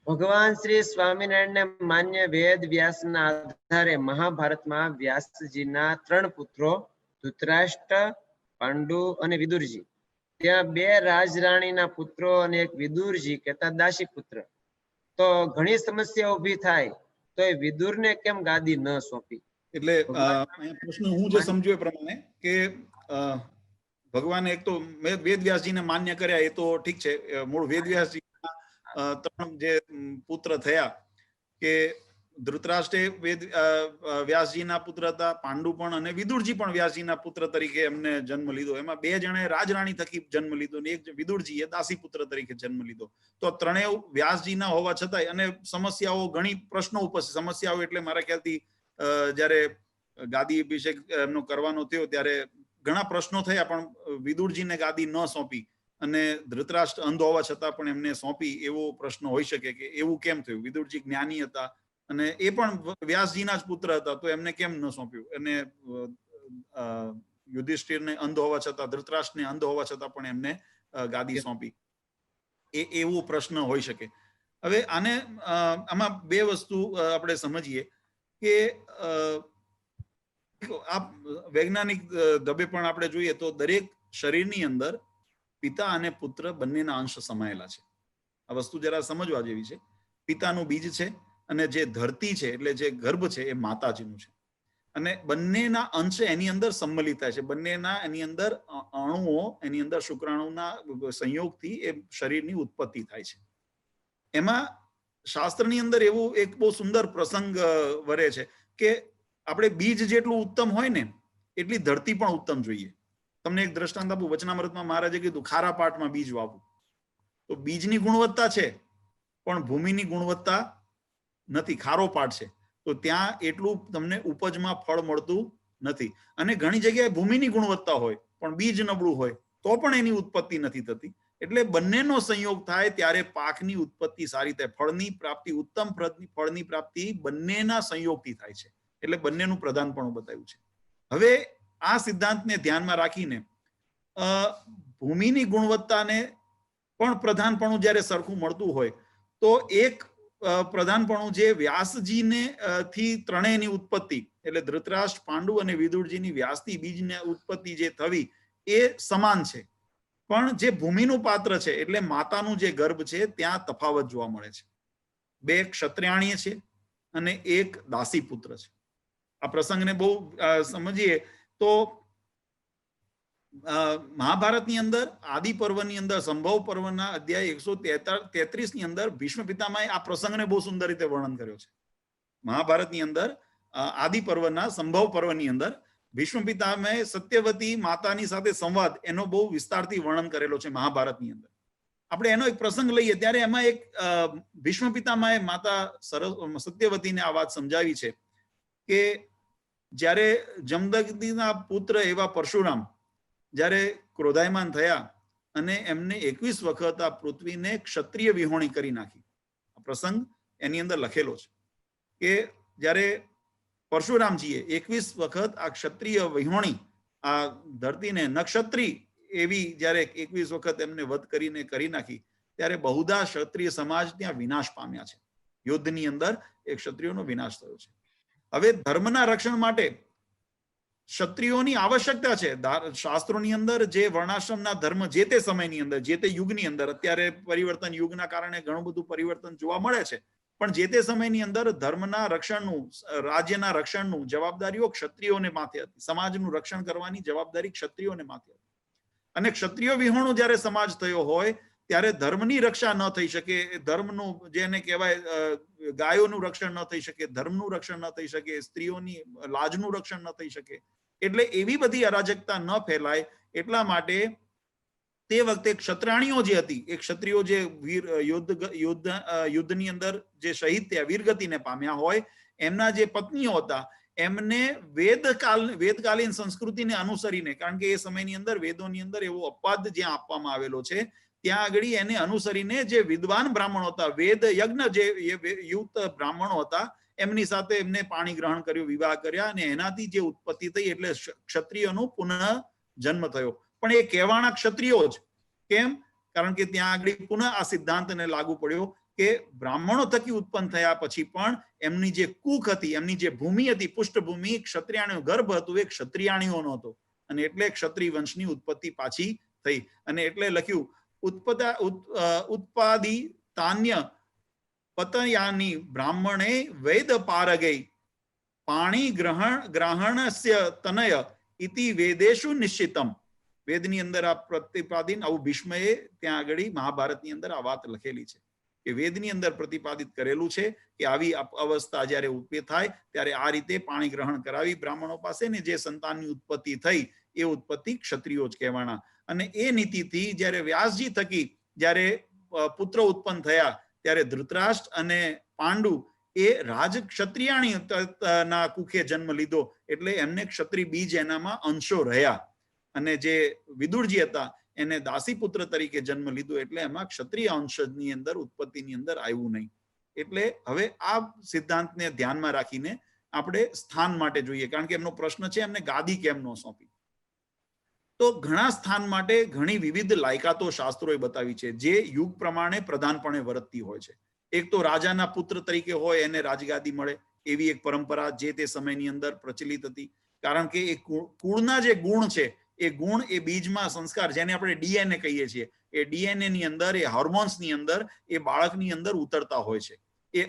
ભગવાન શ્રી સ્વામિનારાયણને માન્ય વેદ વ્યાસના આધારે મહાભારતમાં વ્યાસજીના 3 પુત્રો ધૃતરાષ્ટ્ર, પાંડુ અને વિદુરજી, ત્યાં 2 રાજરાણીના પુત્રો અને એક વિદુરજી કહેતા દાસી પુત્ર. તો ઘણી સમસ્યા ઊભી થાય તો એ વિદુરને કેમ ગાદી ન સોંપી? એટલે પ્રશ્ન હું જે સમજ્યો એ પ્રમાણે કે ભગવાને એક તો વેદવ્યાસજીને માન્ય કર્યા, એ તો ઠીક છે. મૂળ વેદવ્યાસજી 3 જે પુત્ર થયા કે ધૃતરાષ્ટ્ર વ્યાસજીના પુત્ર હતા, પાંડુ પણ અને વિદુરજી પણ વ્યાસજીના પુત્ર તરીકે એમને જન્મ લીધો. એમાં 2 જણે રાજરાણી થકી જન્મ લીધો અને એક વિદુરજીએ દાસી પુત્ર તરીકે જન્મ લીધો. તો ત્રણેય વ્યાસજીના હોવા છતાંય અને સમસ્યાઓ, ઘણી પ્રશ્નો ઉપસ્થિત. સમસ્યાઓ એટલે મારા ખ્યાલથી જ્યારે ગાદી અભિષેક એમનો કરવાનો થયો ત્યારે ઘણા પ્રશ્નો થયા, પણ વિદુરજીને ગાદી ન સોંપી અને ધૃતરાષ્ટ્ર અંધ હોવા છતાં પણ એમને સોંપી, એવો પ્રશ્ન હોઈ શકે કે એવું કેમ થયું? વિદુરજી જ્ઞાની હતા અને એ પણ વ્યાસજીના જ પુત્ર હતા, તો એમને કેમ ન સોંપ્યું? અને યુધિષ્ઠિરને અંધ હોવા છતાં, ધૃતરાષ્ટ્રને અંધ હોવા છતાં પણ એમને ગાદી સોંપી, એવો પ્રશ્ન હોઈ શકે. હવે આમાં 2 વસ્તુ આપણે સમજીએ કે આ વૈજ્ઞાનિક ઢબે પણ આપણે જોઈએ તો દરેક શરીરની અંદર પિતા અને પુત્ર બંનેના અંશ સમાયેલા છે. આ વસ્તુ જરા સમજવા જેવી છે. પિતાનું બીજ છે અને જે ધરતી છે એટલે જે ગર્ભ છે એ માતાજીનું છે, અને બંનેના અંશ એની અંદર સંમલિત થાય છે. બંનેના એની અંદર અણુઓ, એની અંદર શુક્રાણુના સંયોગથી એ શરીરની ઉત્પત્તિ થાય છે. એમાં શાસ્ત્રની અંદર એવું એક બહુ સુંદર પ્રસંગ વરે છે કે આપણે બીજ જેટલું ઉત્તમ હોય ને એટલી ધરતી પણ ઉત્તમ જોઈએ. તમને એક દ્રષ્ટાંત આપું. વચનામૃતમાં મહારાજે કીધું ખારા પાટમાં બીજ વાવવું. તો બીજની ગુણવત્તા છે પણ ભૂમિની ગુણવત્તા નથી. ખારો પાટ છે તો ત્યાં એટલું તમને ઉપજમાં ફળ મળતું નથી. અને ઘણી જગ્યાએ ભૂમિની ગુણવત્તા હોય પણ બીજ નબળું હોય તો પણ એની ઉત્પત્તિ નથી થતી. એટલે બંનેનો સંયોગ થાય ત્યારે પાકની ઉત્પત્તિ સારી થાય. ફળની પ્રાપ્તિ, ઉત્તમ ફળની પ્રાપ્તિ બંનેના સંયોગથી થાય છે. એટલે બંનેનું પ્રધાનપણું બતાવ્યું છે. હવે આ સિદ્ધાંતને ધ્યાનમાં રાખીને ભૂમિની ગુણવત્તાને પણ પ્રધાનપણું જ્યારે સરખું મળતું હોય તો એક પ્રધાનપણું જે વ્યાસજીને થી ત્રણેયની ઉત્પત્તિ, એટલે ધૃતરાષ્ટ્ર, પાંડુ અને વિદુરજીની વ્યાસથી બીજની ઉત્પત્તિ જે થવી એ સમાન છે. પણ જે ભૂમિનું પાત્ર છે એટલે માતાનું જે ગર્ભ છે ત્યાં તફાવત જોવા મળે છે. 2 ક્ષત્રિયાણીય છે અને એક દાસી પુત્ર છે. આ પ્રસંગને બહુ સમજીએ તો મહાભારતની અંદર આદિ પર્વની અંદર સંભવ પર્વના અધ્યાય 133 ની અંદર ભીષ્મ પિતામહે આ પ્રસંગને બહુ સુંદર રીતે વર્ણન કર્યો છે. મહાભારતની અંદર આદિ પર્વના સંભવ પર્વની અંદર ભીષ્મ પિતામહે સત્યવતી માતાની સાથે સંવાદ એનો બહુ વિસ્તારથી વર્ણન કરેલો છે મહાભારતની અંદર. આપણે એનો એક પ્રસંગ લઈએ ત્યારે એમાં એક ભીષ્મ પિતામહે માતા સત્યવતીને આ વાત સમજાવી છે કે જ્યારે જમદગ્નિના પુત્ર એવા પરશુરામ જ્યારે ક્રોધાયમાન થયા અને એમને 21 વખત આ પૃથ્વીને ક્ષત્રિય વિહોણી કરી નાખી. આ પ્રસંગ એની અંદર લખેલો છે કે જ્યારે પરશુરામજીએ 21 વખત આ ક્ષત્રિય વિહોણી આ ધરતીને નક્ષત્રી એવી જ્યારે 21 વખત એમને વધ કરીને કરી નાખી ત્યારે બહુધા ક્ષત્રિય સમાજ ત્યાં વિનાશ પામ્યા છે. યુદ્ધની અંદર એ ક્ષત્રિયોનો વિનાશ થયો છે. હવે ધર્મના રક્ષણ માટે ક્ષત્રિયોની આવશ્યકતા છે. શાસ્ત્રોની અંદર જે વર્ણાશ્રમના ધર્મ જે તે સમયની અંદર, જે તે યુગની અંદર, અત્યારે પરિવર્તન યુગના કારણે ઘણું બધું પરિવર્તન જોવા મળે છે, પણ જે તે સમયની અંદર ધર્મના રક્ષણનું, રાજ્યના રક્ષણનું જવાબદારીઓ ક્ષત્રિયોને માથે હતી. સમાજનું રક્ષણ કરવાની જવાબદારી ક્ષત્રિયોને માથે હતી. અને ક્ષત્રિયો વિહોણો જ્યારે સમાજ થયો હોય ત્યારે ધર્મની રક્ષા ન થઈ શકે, ધર્મનું જેને કહેવાય ગાયોનું રક્ષણ ન થઈ શકે, ધર્મનું રક્ષણ ન થઈ શકે, સ્ત્રીઓની લાજનું રક્ષણ ન થઈ શકે. એટલે એવી બધી અરાજકતા ન ફેલાય એટલા માટે તે વખતે ક્ષત્રાણીઓ જે હતી, એ ક્ષત્રિયો જે યુદ્ધની અંદર જે શહીદ થયા, વીરગતિને પામ્યા હોય, એમના જે પત્નીઓ હતા એમને વેદકાલીન સંસ્કૃતિને અનુસરીને, કારણ કે એ સમયની અંદર વેદોની અંદર એવો અપવાદ જ્યાં આપવામાં આવેલો છે ત્યાં આગળ એને અનુસરીને જે વિદ્વાન બ્રાહ્મણો હતા, વેદ યજ્ઞ જે યુક્ત બ્રાહ્મણો હતા, એમની સાથે એમને પાણી ગ્રહણ કર્યું, વિવાહ કર્યા અને એનાથી જે ઉત્પત્તિ થઈ એટલે ક્ષત્રિયોનો પુનઃ જન્મ થયો. પણ એ કહેવાના ક્ષત્રિયો જ. કેમ? કારણ કે ત્યાં આગળ પુનઃ આ સિદ્ધાંતને લાગુ પડ્યો કે બ્રાહ્મણો થકી ઉત્પન્ન થયા પછી પણ એમની જે કુખ હતી, એમની જે ભૂમિ હતી, પૃષ્ઠભૂમિ, ક્ષત્રિયાણીઓ ગર્ભ હતું, એ ક્ષત્રિયાણીઓનો હતો, અને એટલે ક્ષત્રિય વંશની ઉત્પત્તિ પાછી થઈ. અને એટલે લખ્યું ઉત્પાદી તાન્ય પતયાની બ્રાહ્મણે વેદ પારગઈ પાણી ગ્રહણસ્ય તનય ઇતિ વેદેશુ નિશ્ચિતમ. વેદની અંદર આ પ્રતિપાદિત, આવું ભીષ્મએ ત્યાં આગળ મહાભારતની અંદર આ વાત લખેલી છે કે વેદની અંદર પ્રતિપાદિત કરેલું છે કે આવી અવસ્થા જ્યારે ઉત્પન્ન થાય ત્યારે આ રીતે પાણી ગ્રહણ કરાવી બ્રાહ્મણો પાસે, ને જે સંતાનની ઉત્પત્તિ થઈ એ ઉત્પત્તિ ક્ષત્રિયો જ કહેવાના. અને એ નીતિથી જ્યારે વ્યાસજી થકી જ્યારે પુત્ર ઉત્પન્ન થયા ત્યારે ધૃતરાષ્ટ્ર અને પાંડુ એ રાજ ક્ષત્રિયાણી ના કુખે જન્મ લીધો, એટલે એમને ક્ષત્રિય બીજ એનામાં અંશો રહ્યા. અને જે વિદુરજી હતા એને દાસીપુત્ર તરીકે જન્મ લીધો, એટલે એમાં ક્ષત્રિય અંશની અંદર ઉત્પત્તિની અંદર આવ્યું નહીં. એટલે હવે આ સિદ્ધાંતને ધ્યાનમાં રાખીને આપણે સ્થાન માટે જોઈએ, કારણ કે એમનો પ્રશ્ન છે એમને ગાદી કેમ ન સોંપી. તો ઘણા સ્થાન માટે ઘણી વિવિધ લાયકાતો શાસ્ત્રોએ બતાવી છે, જે યુગ પ્રમાણે પ્રધાનપણે વર્તતી હોય છે. એક તો રાજાના પુત્ર તરીકે હોય એને રાજગાદી મળે, એવી એક પરંપરા જે તે સમયની અંદર પ્રચલિત હતી. કારણ કે એ કુળના જે ગુણ છે, એ ગુણ એ બીજમાં સંસ્કાર, જેને આપણે ડીએનએ કહીએ છીએ, એ ડીએનએ ની અંદર, એ હોર્મોન્સની અંદર, એ બાળકની અંદર ઉતરતા હોય છે. એ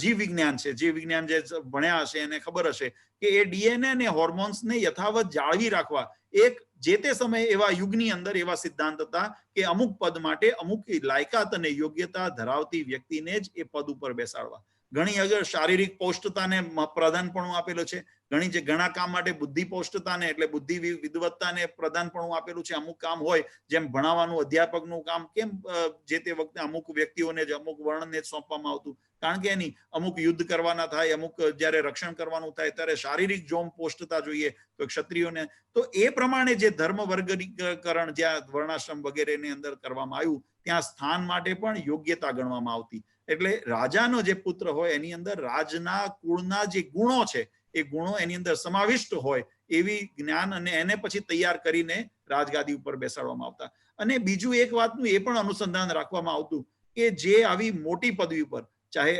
જીવ વિજ્ઞાન છે, જીવ વિજ્ઞાન જે ભણ્યા હશે એને ખબર હશે કે એ ડીએનએ ને હોર્મોન્સને યથાવત જાળવી રાખવા એક જે તે સમયે એવા યુગની અંદર એવા સિદ્ધાંત હતા કે અમુક પદ માટે અમુક લાયકાત અને યોગ્યતા ધરાવતી વ્યક્તિને જ એ પદ ઉપર બેસાડવા. ઘણી અગર શારીરિક પૌષ્ટતાને પ્રધાનપણું આપેલું છે, ઘણા કામ માટે બુદ્ધિ પૌષ્ટતાને એટલે બુદ્ધિ વિદવત્તાને પ્રધાનપણું આપેલું છે. અમુક કામ હોય જેમ ભણાવવાનું, અધ્યાપકનું કામ કેમ જે તે વખતે અમુક વ્યક્તિઓને જ અમુક વર્ણને જ સોંપવામાં આવતું, કારણ કે એની અમુક યુદ્ધ કરવાના થાય, અમુક જ્યારે રક્ષણ કરવાનું થાય ત્યારે શારીરિક જોમ પૌષ્ટતા જોઈએ તો ક્ષત્રિયોને. તો એ પ્રમાણે જે ધર્મ વર્ગીકરણ જ્યાં વર્ણાશ્રમ વગેરેની અંદર કરવામાં આવ્યું, ત્યાં સ્થાન માટે પણ યોગ્યતા ગણવામાં આવતી. એટલે રાજાનો જે પુત્ર હોય એની અંદર રાજના કુળના જે ગુણો છે એ ગુણો એની અંદર સમાવિષ્ટ હોય એવી જ્ઞાન, અને એને પછી તૈયાર કરીને રાજગાદી ઉપર બેસાડવામાં આવતા. અને બીજું એક વાતનું એ પણ અનુસંધાન રાખવામાં આવતું કે જે આવી મોટી પદવી પર, ચાહે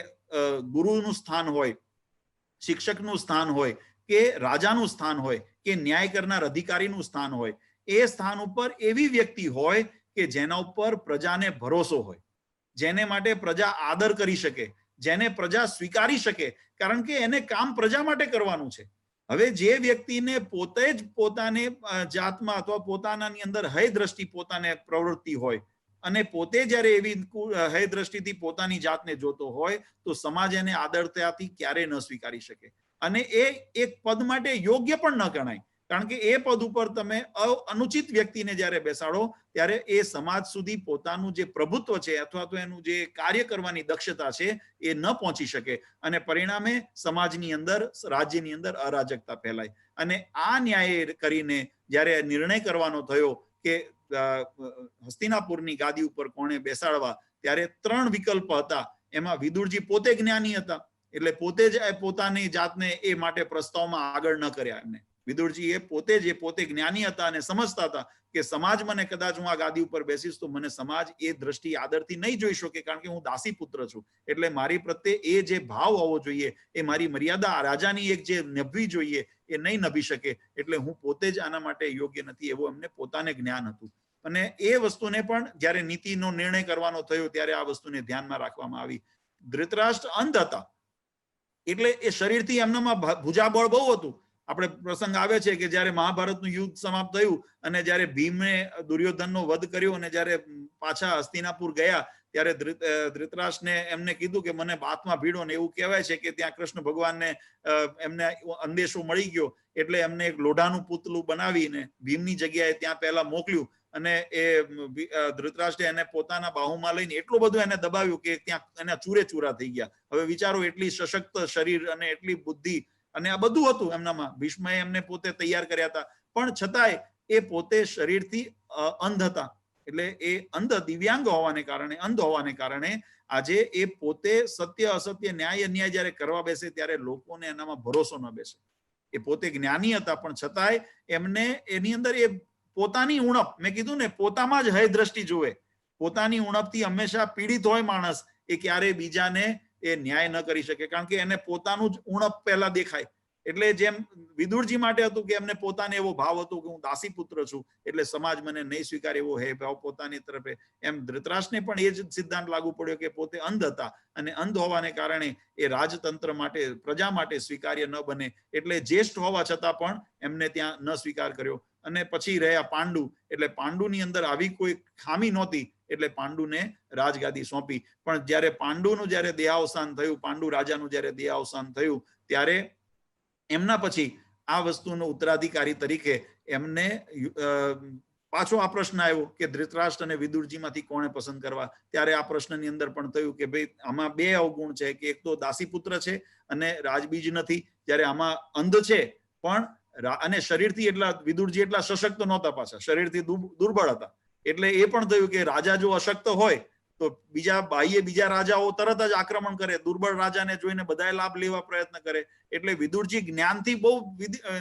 ગુરુનું સ્થાન હોય, શિક્ષકનું સ્થાન હોય, કે રાજાનું સ્થાન હોય, કે ન્યાય કરનાર અધિકારીનું સ્થાન હોય, એ સ્થાન ઉપર એવી વ્યક્તિ હોય કે જેના ઉપર પ્રજાને ભરોસો હોય, જેને માટે પ્રજા આદર કરી શકે, જેને પ્રજા સ્વીકારી શકે, કારણ કે એને કામ પ્રજા માટે કરવાનું છે. હવે જે વ્યક્તિને પોતે જ પોતાને જાતમાં અથવા પોતાનાની અંદર હય દ્રષ્ટિ પોતાને પ્રવૃત્તિ હોય અને પોતે જ્યારે એવી હય દ્રષ્ટિથી પોતાની જાતને જોતો હોય તો સમાજ એને આદરતાથી ક્યારેય ન સ્વીકારી શકે, અને એ એક પદ માટે યોગ્ય પણ ન ગણાય. કારણ કે એ પદ ઉપર તમે અનુચિત વ્યક્તિને જ્યારે બેસાડો ત્યારે એ સમાજ સુધી પોતાનું જે પ્રભુત્વ છે અથવા તો એનું જે કાર્ય કરવાની દક્ષતા છે એ ન પહોંચી શકે, અને પરિણામે સમાજની અંદર, રાજ્યની અંદર અરાજકતા ફેલાય. અને આ ન્યાય કરીને જ્યારે નિર્ણય કરવાનો થયો કે હસ્તિનાપુરની ગાદી ઉપર કોણે બેસાડવા, ત્યારે 3 વિકલ્પ હતા. એમાં વિદુરજી પોતે જ્ઞાની હતા, એટલે પોતે જ પોતાની જાતને એ માટે પ્રસ્તાવમાં આગળ ન કર્યા. એમને વિદુરજી એ પોતે જ્ઞાની હતા અને સમજતા હતા કે સમાજ મને કદાચ હું આ ગાદી ઉપર બેસીશ તો મને સમાજ એ દ્રષ્ટિ આદરથી નહીં જોઈ શકે, કારણ કે હું દાસી પુત્ર છું. એટલે મારી પ્રત્યે એ જે ભાવ હોવો જોઈએ, એ મારી મર્યાદા રાજાની એક જે નભવી જોઈએ એ નહીં નભી શકે, એટલે હું પોતે જ આના માટે યોગ્ય નથી, એવું એમને પોતાને જ્ઞાન હતું. અને એ વસ્તુને પણ જ્યારે નીતિનો નિર્ણય કરવાનો થયો ત્યારે આ વસ્તુને ધ્યાનમાં રાખવામાં આવી. ધૃતરાષ્ટ્ર અંધ હતા, એટલે એ શરીરથી એમનામાં ભુજાબળ બહુ હતું. આપણે પ્રસંગ આવે છે કે જ્યારે મહાભારતનું યુદ્ધ સમાપ્ત થયું અને જ્યારે ભીમે દુર્યોધનનો વધ કર્યો અને જ્યારે પાછા હસ્તિનાપુર ગયા ત્યારે ધૃતરાષ્ટ્રને એમને કીધું કે મને બાથમાં ભીડો, ને એવું કહેવાય છે કે ત્યાં કૃષ્ણ ભગવાનને એમને અંદેશો મળી ગયો એટલે એમને એક લોઢાનું પૂતલું બનાવીને ભીમની જગ્યાએ ત્યાં પહેલા મોકલ્યું, અને એ ધૃતરાષ્ટ્રે એને પોતાના બાહુમાં લઈને એટલું બધું એને દબાવ્યું કે ત્યાં એના ચૂરે ચૂરા થઈ ગયા. હવે વિચારો, એટલી સશક્ત શરીર અને એટલી બુદ્ધિ અને આ બધું હતું એમનામાં. ભીષ્મએ એમને પોતે તૈયાર કર્યા હતા, પણ છતાંય એ પોતે શરીરથી અંધ હતા. એટલે એ દિવ્યાંગ હોવાને કારણે, અંધ હોવાને કારણે આજે એ પોતે સત્ય અસત્ય, ન્યાય અન્યાય જ્યારે કરવા બેસે ત્યારે લોકોને એનામાં ભરોસો ન બેસે. એ પોતે જ્ઞાની હતા પણ છતાંય એમને એની અંદર એ પોતાની ઉણપ, મેં કીધું ને, પોતામાં જ હય દ્રષ્ટિ જોવે, પોતાની ઉણપથી હંમેશા પીડિત હોય માણસ એ ક્યારેય બીજાને એ ન્યાય ન કરી શકે, કારણ કે એને પોતાનું જ ઉણપ પહેલા દેખાય. એટલે જેમ વિદુરજી માટે હતું કે એમને પોતાને એવો ભાવ હતો કે હું દાસી પુત્ર છું એટલે સમાજ મને નહીં સ્વીકારે, એવો હે ભાવ પોતાની તરફે, એમ ધૃતરાષ્ટ્રને પણ એ જ સિદ્ધાંત લાગુ પડ્યો કે પોતે અંધ હતા અને અંધ હોવાને કારણે એ રાજતંત્ર માટે, પ્રજા માટે સ્વીકાર્ય ન બને એટલે જ્યેષ્ઠ હોવા છતાં પણ એમને ત્યાં ન સ્વીકાર કર્યો. અને પછી રહ્યા પાંડુ, એટલે પાંડુની અંદર આવી કોઈ ખામી નહોતી એટલે પાંડુને રાજગાદી સોંપી. પણ જ્યારે પાંડુનું જ્યારે દેહાવસાન થયું, પાંડુ રાજાનું જ્યારે દેહાવસાન થયું, ત્યારે એમના પછી આ વસ્તુનો ઉત્તરાધિકારી તરીકે એમને પાછો આ પ્રશ્ન આવ્યો કે ધૃતરાષ્ટ્ર અને વિદુરજીમાંથી કોણે પસંદ કરવા. ત્યારે આ પ્રશ્નની અંદર પણ થયું કે ભાઈ આમાં બે અવગુણ છે, કે એક તો દાસીપુત્ર છે અને રાજબીજ નથી, જ્યારે આમાં અંધ છે પણ અને શરીરથી એટલા વિદુરજી એટલા સશક્ત નહોતા, પાછા શરીરથી દુર્બળ હતા. એટલે એ પણ થયું કે રાજા જો અશક્ત હોય તો બીજા રાજાઓ તરત જ આક્રમણ કરે, દુર્બળ રાજાને જોઈને બધાએ લાભ લેવા પ્રયત્ન કરે. એટલે વિદુરજી જ્ઞાનથી બહુ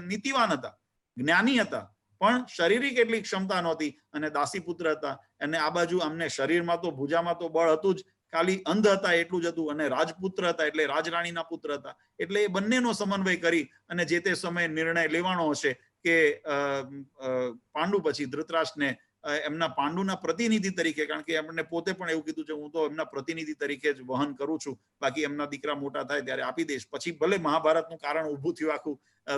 નીતિવાન હતા, જ્ઞાની હતા, પણ શારીરિક એટલી ક્ષમતા નહોતી અને દાસીપુત્ર હતા. અને આ બાજુ અમને શરીરમાં તો ભુજામાં તો બળ હતું જ, ખાલી અંધ હતા એટલું જ હતું, અને રાજપુત્ર હતા એટલે રાજરાણીના પુત્ર હતા. એટલે એ બંનેનો સમન્વય કરી અને જે તે સમયે નિર્ણય લેવાનો હશે કે પાંડુ પછી ધૃતરાષ્ટ્રને એમના પાંડુના પ્રતિનિધિ તરીકે, કારણ કે એમને પોતે પણ એવું કીધું છે હું તો એમના પ્રતિનિધિ તરીકે જ વહન કરું છું, બાકી એમના દીકરા મોટા થાય ત્યારે આપી દઈશ. પછી ભલે મહાભારતનું કારણ ઊભું થયું આખું,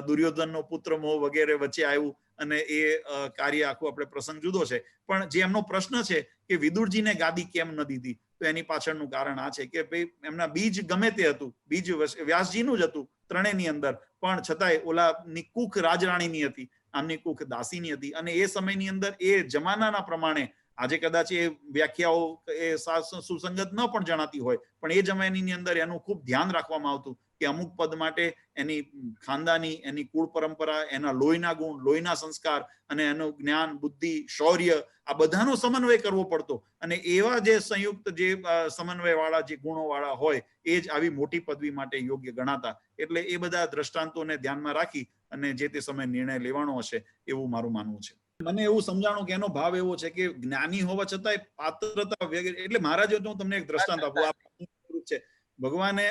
દુર્યોધનનો પુત્ર મોહ વગેરે વચ્ચે આવ્યું અને એ કાર્ય આખું આપણે પ્રસંગ જુદો છે. પણ જે એમનો પ્રશ્ન છે કે વિદુરજીને ગાદી કેમ ન દીધી, તો એની પાછળનું કારણ આ છે કે ભાઈ એમના બીજ ગમે તે હતું, બીજ વ્યાસજીનું જ હતું ત્રણેયની અંદર, પણ છતાંય ઓલાની કુખ રાજરાણીની હતી, આમની કુખ દાસીની હતી. અને એ સમયની અંદર એ જમાનાના પ્રમાણે, આજે કદાચ એ વ્યાખ્યાઓ એ સુસંગત ન પણ જણાતી હોય, પણ એ જમાનાની અંદર એનું ખૂબ ધ્યાન રાખવામાં આવતું કે અમુક પદ માટે એની ખાનદાની, એની કુળ પરંપરા, એના લોહીના ગુણ, લોહીના સંસ્કાર અને એનું જ્ઞાન, બુદ્ધિ, શૌર્ય, આ બધાનો સમન્વય કરવો પડતો. અને એવા જે સંયુક્ત જે સમન્વય વાળા જે ગુણો વાળા હોય એ જ આવી મોટી પદવી માટે યોગ્ય ગણાતા. એટલે એ બધા દ્રષ્ટાંતોને ધ્યાનમાં રાખી અને જે તે સમય નિર્ણય લેવાનો હશે એવું મારું માનવું છે. મને એવું સમજાણું કે એનો ભાવ એવો છે કે જ્ઞાની હોવા છતાંય પાત્રતા વગેરે. એટલે મહારાજ હું તમને એક દ્રષ્ટાંત આપું. આ છે ભગવાને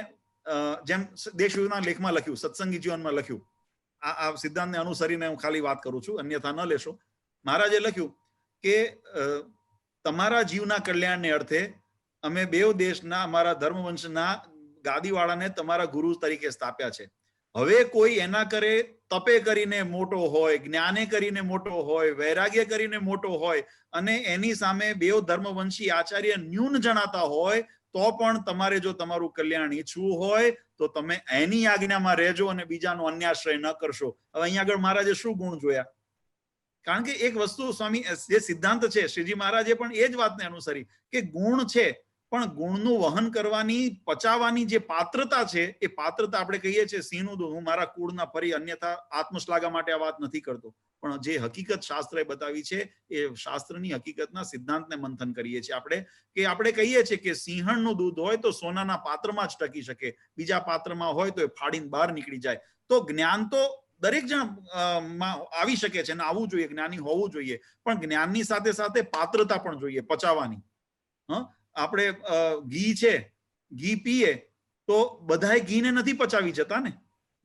જેમ દેશના લેખમાં લખ્યું, સત્સંગી જીવનમાં લખ્યું, આ સિદ્ધાંતને અનુસરીને હું ખાલી વાત કરું છું, અન્યથા ન લેશો. મહારાજે લખ્યું કે તમારા જીવના કલ્યાણને અર્થે અમે બેવ દેશના અમારા ધર્મવંશના ગાદીવાળાને તમારા ગુરુ તરીકે સ્થાપ્યા છે. હવે કોઈ એના કરે તપે કરીને મોટો હોય, જ્ઞાને કરીને મોટો હોય, વૈરાગ્ય કરીને મોટો હોય અને એની સામે બેવ ધર્મવંશી આચાર્ય ન્યૂન જણાતા હોય, તો પણ તમારે જો તમારું કલ્યાણ ઈચ્છવું હોય તો તમે એની આજ્ઞામાં રહેજો અને બીજાનો અન્યાશ્રય ન કરશો. હવે અહીંયા આગળ મહારાજે શું ગુણ જોયા? કારણ કે એક વસ્તુ સ્વામી જે સિદ્ધાંત છે, શ્રીજી મહારાજે પણ એ જ વાતને અનુસરી કે ગુણ છે, પણ ગુણનું વહન કરવાની, પચાવવાની જે પાત્રતા છે, એ પાત્રતા આપણે કહીએ છીએ સિંહનું દૂધ, હું મારા કુળના ફરી અન્યથા આત્મશ્લાઘા માટે આ વાત નથી કરતો, પણ જે હકીકત શાસ્ત્રએ બતાવી છે એ શાસ્ત્રની હકીકતના સિદ્ધાંતને મંથન કરીએ છીએ આપણે. કે આપણે કહીએ છીએ કે સિંહણનું દૂધ હોય તો સોનાના પાત્રમાં જ ટકી શકે, બીજા પાત્રમાં હોય તો એ ફાડીને બહાર નીકળી જાય. તો જ્ઞાન તો દરેક જણ આવી શકે છે અને આવવું જોઈએ, જ્ઞાની હોવું જોઈએ, પણ જ્ઞાનની સાથે સાથે પાત્રતા પણ જોઈએ પચાવવાની. આપણે ઘી છે, ઘી પીએ તો બધાય ઘીને નથી પચાવી જતા ને,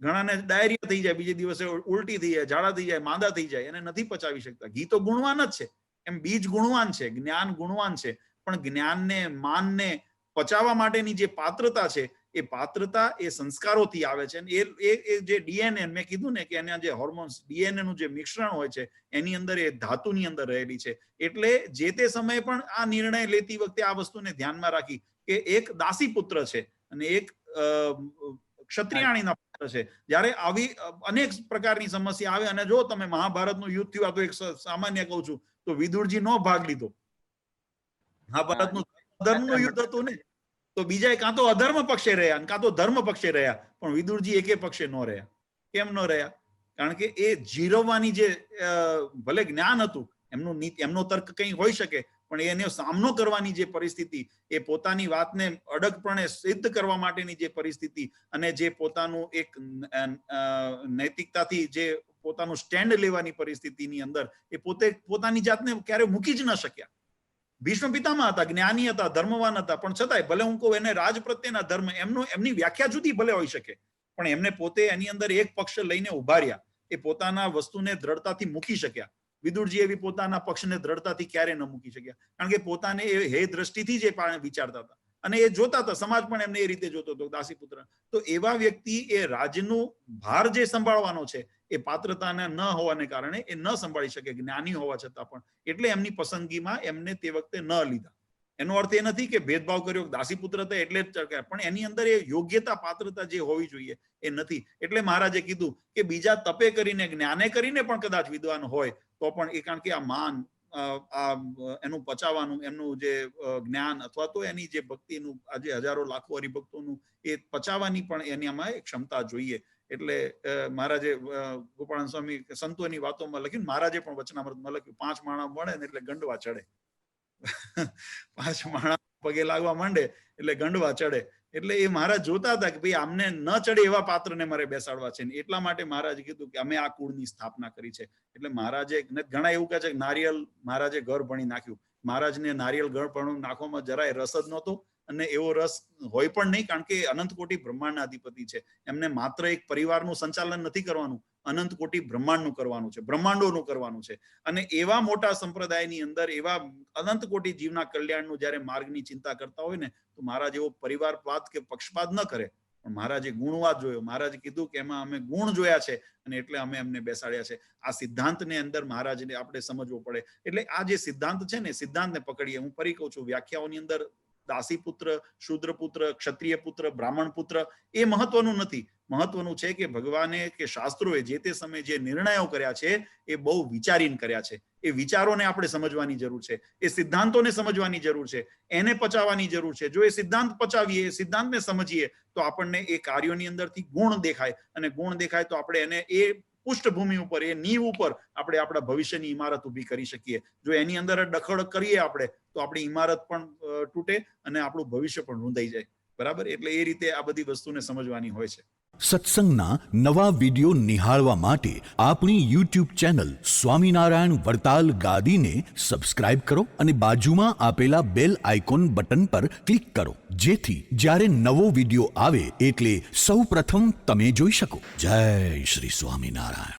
ઘણાને ડાયરિયા થઈ જાય, બીજે દિવસે ઉલટી થઈ જાય, ઝાડા થઈ જાય, માંદા થઈ જાય, એને નથી પચાવી શકતા. ઘી તો ગુણવાન જ છે, એમ બીજ ગુણવાન છે, જ્ઞાન ગુણવાન છે, પણ જ્ઞાનને, માનને પચાવવા માટેની જે પાત્રતા છે એ પાત્રતા એ સંસ્કારોથી આવે છે. એ જે ડીએનએ મેં કીધું ને કે એના જે હોર્મોન્સ, ડીએનએ નું જે મિશ્રણ હોય છે એની અંદર એ ધાતુની અંદર રહેલી છે. એટલે જે તે સમયે પણ આ નિર્ણય લેતી વખતે આ વસ્તુને ધ્યાનમાં રાખી કે એક દાસી પુત્ર છે અને એક ક્ષત્રિયાણીના પુત્ર છે. જ્યારે આવી અનેક પ્રકારની સમસ્યા આવે, અને જો તમે મહાભારતનું યુદ્ધ થયું, આ તો એક સામાન્ય કહું છું, તો વિદુરજી નો ભાગ લીધો. મહાભારતનું ધર્મનું યુદ્ધ હતું ને, તો બીજા કાં તો અધર્મ પક્ષે રહ્યા કાં તો ધર્મ પક્ષે રહ્યા, પણ વિદુરજી એકે પક્ષે ન રહ્યા. કેમ ન રહ્યા? કારણ કે એ જીરવવાની જે ભલે જ્ઞાન હતું, એમનો તર્ક કંઈ હોઈ શકે, પણ એનો સામનો કરવાની જે પરિસ્થિતિ, એ પોતાની વાતને અડગપણે સિદ્ધ કરવા માટેની જે પરિસ્થિતિ અને જે પોતાનું એક નૈતિકતાથી જે પોતાનું સ્ટેન્ડ લેવાની પરિસ્થિતિની અંદર એ પોતે પોતાની જાતને ક્યારે મૂકી જ ન શક્યા. ભીષ્મ પિતામહ હતા, જ્ઞાની હતા, ધર્મવાન હતા, પણ છતાંય ભલે હું કહું એને રાજ પ્રત્યેના ધર્મ એમની વ્યાખ્યા જુદી ભલે હોઈ શકે, પણ એમને પોતે એની અંદર એક પક્ષ લઈને ઉભા રહ્યા, એ પોતાના વસ્તુને દ્રઢતાથી મૂકી શક્યા. વિદુરજી એવી પોતાના પક્ષને દ્રઢતાથી ક્યારે ન મૂકી શક્યા, કારણ કે પોતાને એ હે દ્રષ્ટિથી જ વિચારતા હતા અને એ જોતા હતા, સમાજ પણ એમને એ રીતે જોતો હતો, દાસીપુત્ર. તો એવા વ્યક્તિ એ રાજનું ભાર જે સંભાળવાનો છે એ પાત્રતાને ન હોવાને કારણે એ ન સંભાળી શકે, જ્ઞાની હોવા છતાં પણ, એટલે એમની પસંદગીમાં એમને તે વખતે ન લીધા. એનો અર્થ એ નથી કે ભેદભાવ કર્યો, દાસીપુત્ર હતા એટલે જ, પણ એની અંદર એ યોગ્યતા પાત્રતા જે હોવી જોઈએ એ નથી. એટલે મહારાજે કીધું કે બીજા તપે કરીને જ્ઞાને કરીને પણ કદાચ વિદ્વાન હોય તો પણ એ, કારણ કે આ માન એનું પચાવવાનું, એમનું જે જ્ઞાન અથવા તો એની જે ભક્તિનું આજે હજારો લાખો હરિભક્તોનું એ પચાવવાની પણ એની આમાં ક્ષમતા જોઈએ. એટલે મહારાજે ગોપાળાનંદ સ્વામી સંતોની વાતોમાં લખ્યું, મહારાજે પણ વચનામૃતમાં લખ્યું, 5 માણા મળે ને એટલે ગંડવા ચડે. 5 માણા પગે લાગવા માંડે એટલે ગંડવા ચડે. એટલે એ મહારાજ જોતા હતા કે ભાઈ આમને ન ચડે એવા પાત્રને મારે બેસાડવા છે, ને એટલા માટે મહારાજે કીધું કે અમે આ કુળની સ્થાપના કરી છે. એટલે મહારાજે, ઘણા એવું કહે છે કે નારિયેલ મહારાજે ઘર ભણી નાખ્યું. મહારાજને નારિયેલ ઘર ભણી નાખવામાં જરાય રસ જ નહોતો, અને એવો રસ હોય પણ નહીં, કારણ કે અનંત કોટી બ્રહ્માંડના અધિપતિ છે. એમને માત્ર એક પરિવારનું સંચાલન નથી કરવાનું, અનંત કોટી બ્રહ્માંડનું કરવાનું છે, બ્રહ્માંડોનું કરવાનું છે. અને એવા મોટા સંપ્રદાયની અંદર એવા અનંત કોટી જીવના કલ્યાણનું જ્યારે માર્ગની ચિંતા કરતા હોય ને, તો મહારાજ એવો પરિવારવાદ કે પક્ષપાત ન કરે, પણ મહારાજે ગુણવાદ જોયો. મહારાજે કીધું કે એમાં અમે ગુણ જોયા છે અને એટલે અમે એમને બેસાડ્યા છે. આ સિદ્ધાંતને અંદર મહારાજને આપણે સમજવો પડે. એટલે આ જે સિદ્ધાંત છે ને, સિદ્ધાંતને પકડીએ. હું ફરી કહું છું, વ્યાખ્યાઓની અંદર દાસીપુત્ર, શૂદ્રપુત્ર, ક્ષત્રિય પુત્ર, બ્રાહ્મણ પુત્ર એ મહત્વનું નથી. મહત્વનું છે કે ભગવાને કે શાસ્ત્રોએ જે તે સમયે જે નિર્ણયો કર્યા છે એ બહુ વિચારીને કર્યા છે. એ વિચારોને આપણે સમજવાની જરૂર છે, એ સિદ્ધાંતોને સમજવાની જરૂર છે, એને પચાવવાની જરૂર છે. જો એ સિદ્ધાંત પચાવીએ, સિદ્ધાંતને સમજીએ, તો આપણને એ કાર્યોની અંદરથી ગુણ દેખાય, અને ગુણ દેખાય તો આપણે એને એ પૃષ્ઠભૂમિ ઉપર, એ નીવ ઉપર આપણે આપણા ભવિષ્યની ઇમારત ઊભી કરી શકીએ. જો એની અંદર દખલ કરીએ આપણે, તો આપણી ઇમારત પણ તૂટે અને આપણું ભવિષ્ય પણ રૂંધાઈ જાય. બરાબર? એટલે એ રીતે આ બધી વસ્તુને સમજવાની હોય છે. સત્સંગના નવા વિડિયો નિહાળવા માટે આપણી YouTube ચેનલ સ્વામિનારાયણ વડતાલ ગાદીને સબસ્ક્રાઇબ કરો અને બાજુમાં આપેલા બેલ આઇકોન બટન પર ક્લિક કરો, જેથી જ્યારે નવો વિડિયો આવે એટલે સૌપ્રથમ તમે જોઈ શકો. જય શ્રી સ્વામિનારાયણ.